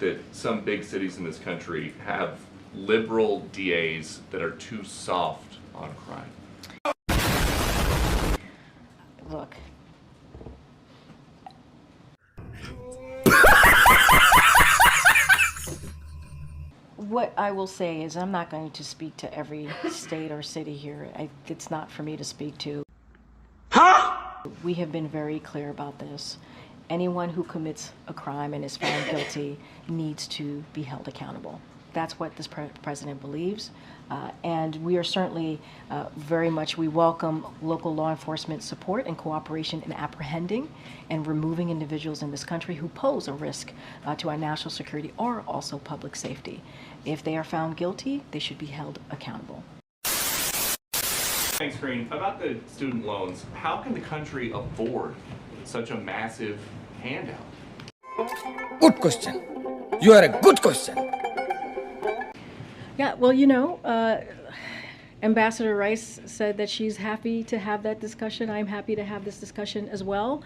that some big cities in this country have liberal DAs that are too soft on crime? Look. What I will say is I'm not going to speak to every state or city here. It's not for me to speak to. Huh? We have been very clear about this. Anyone who commits a crime and is found guilty needs to be held accountable. That's what this president believes. And we are certainly we welcome local law enforcement support and cooperation in apprehending and removing individuals in this country who pose a risk to our national security or also public safety. If they are found guilty, they should be held accountable. Thanks, Karine. About the student loans, how can the country afford such a massive handout? Good question. You are a good question. Yeah, well, you know, Ambassador Rice said that she's happy to have that discussion. I'm happy to have this discussion as well.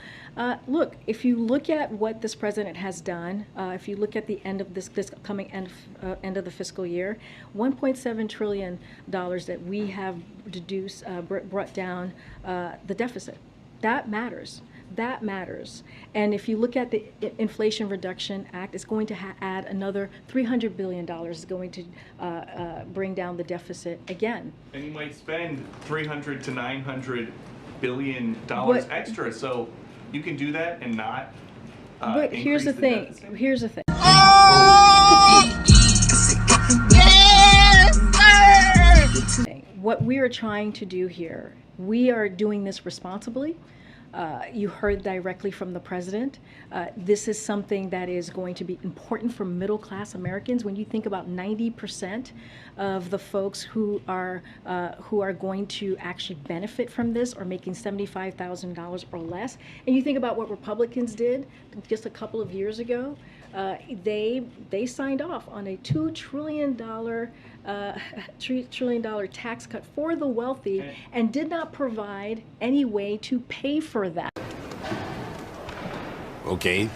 Look, if you look at what this president has done, if you look at the end of this coming end of the fiscal year, $1.7 trillion that we have brought down the deficit. That matters. That matters. And if you look at the Inflation Reduction Act, it's going to add another $300 billion. It's going to bring down the deficit again. And you might spend $300 to $900 billion extra. So you can do that and not. But here's the thing. Deficit. Here's the thing. What we are trying to do here, we are doing this responsibly. You heard directly from the president. This is something that is going to be important for middle-class Americans. When you think about 90% of the folks who are going to actually benefit from this are making $75,000 or less, and you think about what Republicans did just a couple of years ago, they signed off on a $2 trillion tax cut for the wealthy and did not provide any way to pay for that. Okay.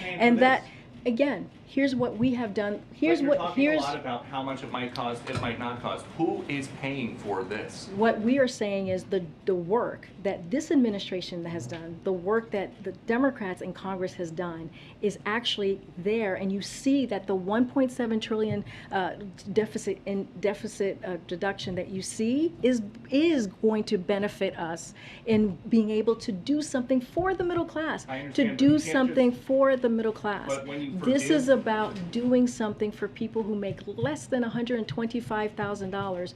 And that, again, here's what we have done. Here's a lot about how much it might cost, it might not cost. Who is paying for this? What we are saying is the work that this administration has done, the work that the Democrats in Congress has done, is actually there, and you see that the 1.7 trillion deficit deduction that you see is going to benefit us in being able to do something for the middle class, to do something for the middle class. This is about doing something for people who make less than $125,000.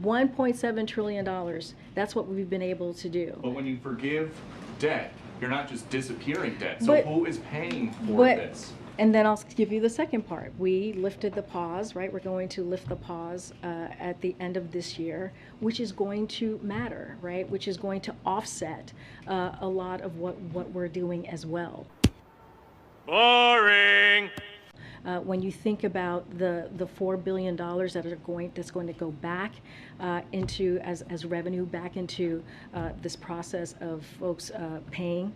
$1.7 trillion. That's what we've been able to do. But when you forgive debt, you're not just disappearing debt. So who is paying for this? And then I'll give you the second part. We lifted the pause, right? We're going to lift the pause at the end of this year, which is going to matter, right? Which is going to offset a lot of what we're doing as well. Boring. When you think about the $4 billion that's going to go back into as revenue back into this process of folks paying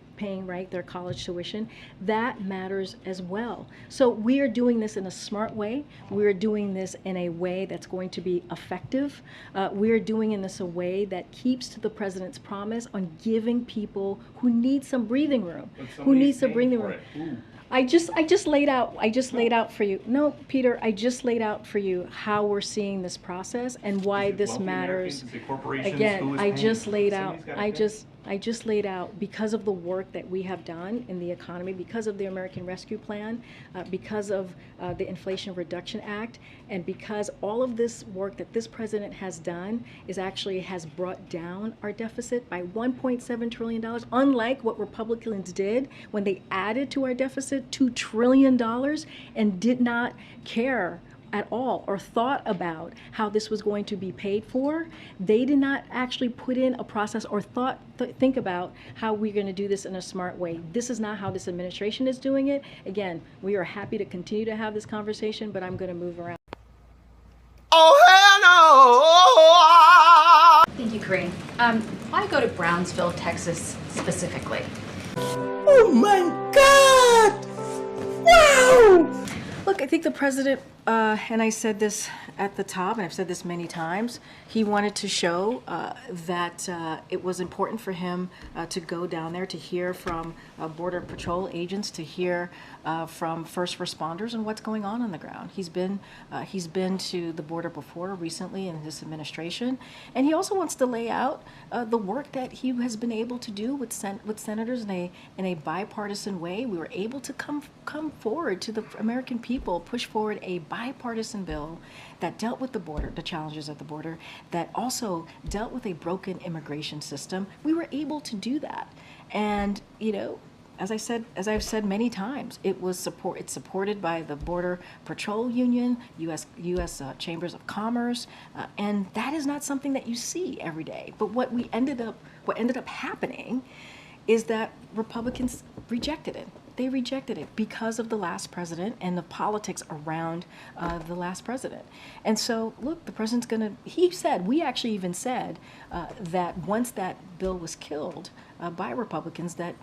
right their college tuition, that matters as well. So we are doing this in a smart way. We are doing this in a way that's going to be effective. We are doing in this a way that keeps to the president's promise on giving people who need some breathing room, who need some breathing room. I just laid out for you. No, Peter, I just laid out for you how we're seeing this process and why this matters. Again, I just laid out because of the work that we have done in the economy, because of the American Rescue Plan, because of the Inflation Reduction Act, and because all of this work that this president has done has brought down our deficit by $1.7 trillion, unlike what Republicans did when they added to our deficit $2 trillion and did not care at all or thought about how this was going to be paid for. They did not actually put in a process or think about how we're going to do this in a smart way. This is not how this administration is doing it. Again, we are happy to continue to have this conversation, but I'm going to move around. Oh, hell no! Thank you, Karine. Why go to Brownsville, Texas specifically? Oh my God! Wow! Look, I think the president, and I said this at the top, and I've said this many times, he wanted to show that it was important for him to go down there to hear from Border Patrol agents, to hear from first responders and what's going on the ground. He's been to the border before recently in this administration, and he also wants to lay out the work that he has been able to do with senators in a bipartisan way. We were able to come forward to the American people, push forward a bipartisan bill that dealt with the border, the challenges at the border, that also dealt with a broken immigration system. We were able to do that, and as I've said many times, it's supported by the Border Patrol Union, U.S. Chambers of Commerce, and that is not something that you see every day. But what ended up happening is that Republicans rejected it. They rejected it because of the last president and the politics around the last president. And so, look, the president's we actually even said that once that bill was killed by Republicans, that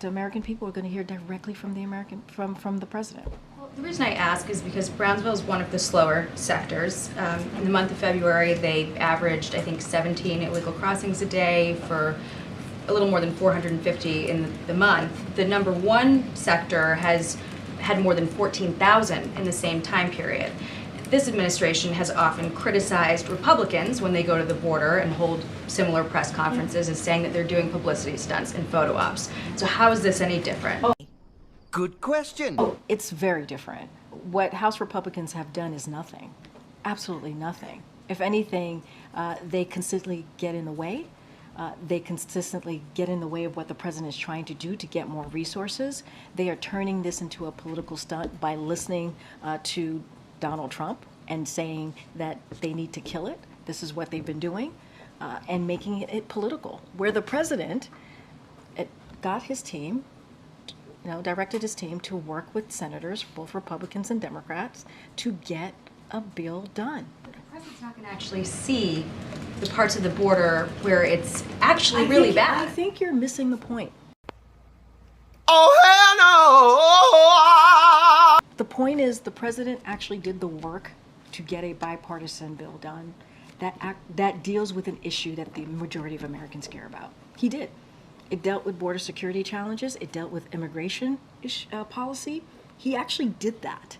American people are going to hear directly from the president. Well, the reason I ask is because Brownsville is one of the slower sectors. In the month of February, they averaged, I think, 17 illegal crossings a day for a little more than 450 in the month. The number one sector has had more than 14,000 in the same time period. This administration has often criticized Republicans when they go to the border and hold similar press conferences as saying that they're doing publicity stunts and photo ops. So how is this any different? Good question. Oh, it's very different. What House Republicans have done is nothing, absolutely nothing. If anything, they consistently get in the way. They consistently get in the way of what the president is trying to do to get more resources. They are turning this into a political stunt by listening to Donald Trump and saying that they need to kill it. This is what they've been doing, and making it political. Where the president got his team, directed his team to work with senators, both Republicans and Democrats, to get a bill done. The president's not going to actually see the parts of the border where it's actually really bad. I think you're missing the point. Oh, hell no! The point is, the president actually did the work to get a bipartisan bill done that deals with an issue that the majority of Americans care about. He did. It dealt with border security challenges. It dealt with immigration policy. He actually did that.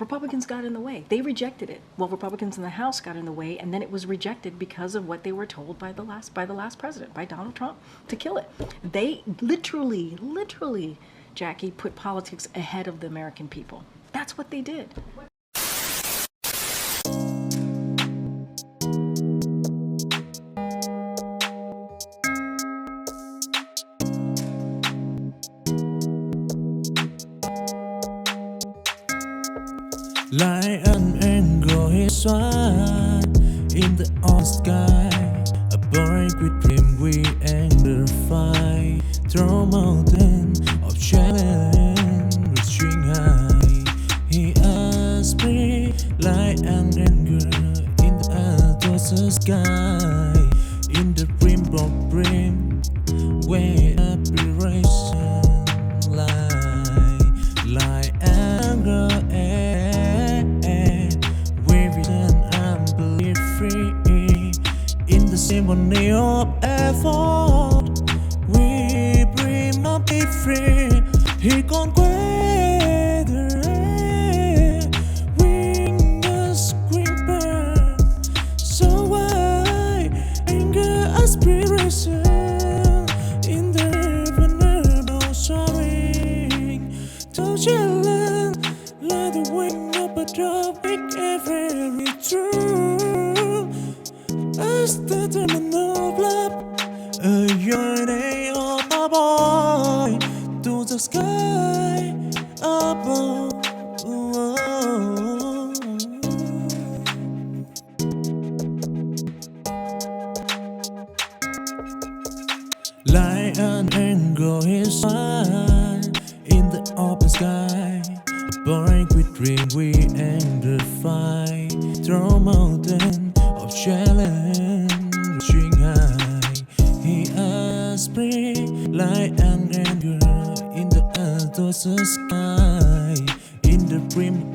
Republicans got in the way. They rejected it. Well, Republicans in the House got in the way, and then it was rejected because of what they were told by the last president, by Donald Trump, to kill it. They literally, Jackie, put politics ahead of the American people. That's what they did. Like an angel is one in the old sky. A boy with dream we anger fight through mountain of challenge reaching high. He asked me like an angel in the Doocy sky. In the brim of brim where aspiration lie. Like anger in the symphony of effort, we bring up be free. He can't weather wings screamer. So why anger aspiration in the vulnerable soaring to challenge like the wing of a tropic every true. As the terminal flap, a yearning of a boy to the sky above. Like an angel is one in the open sky. A boy with dream we anger fight through mountain of challenge reaching high. He asked me like an angel in the Doocy sky. In the brim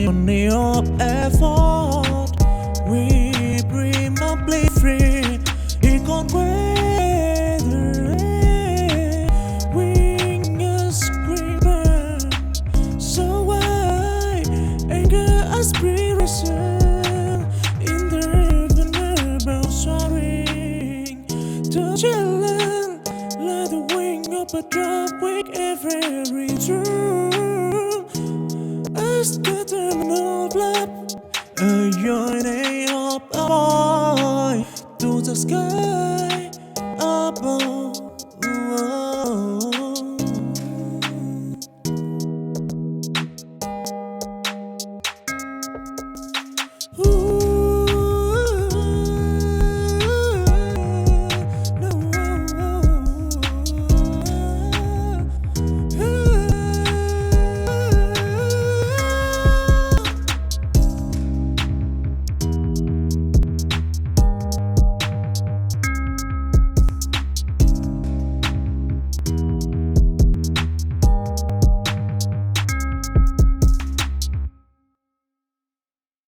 journey of effort. We dream of play free. It can't wait. Wing a screamer. So why anger aspiration in the river about soaring to challenge like the wing of a drop wake every true as the terminal flap a yearning of a boy to the sky above.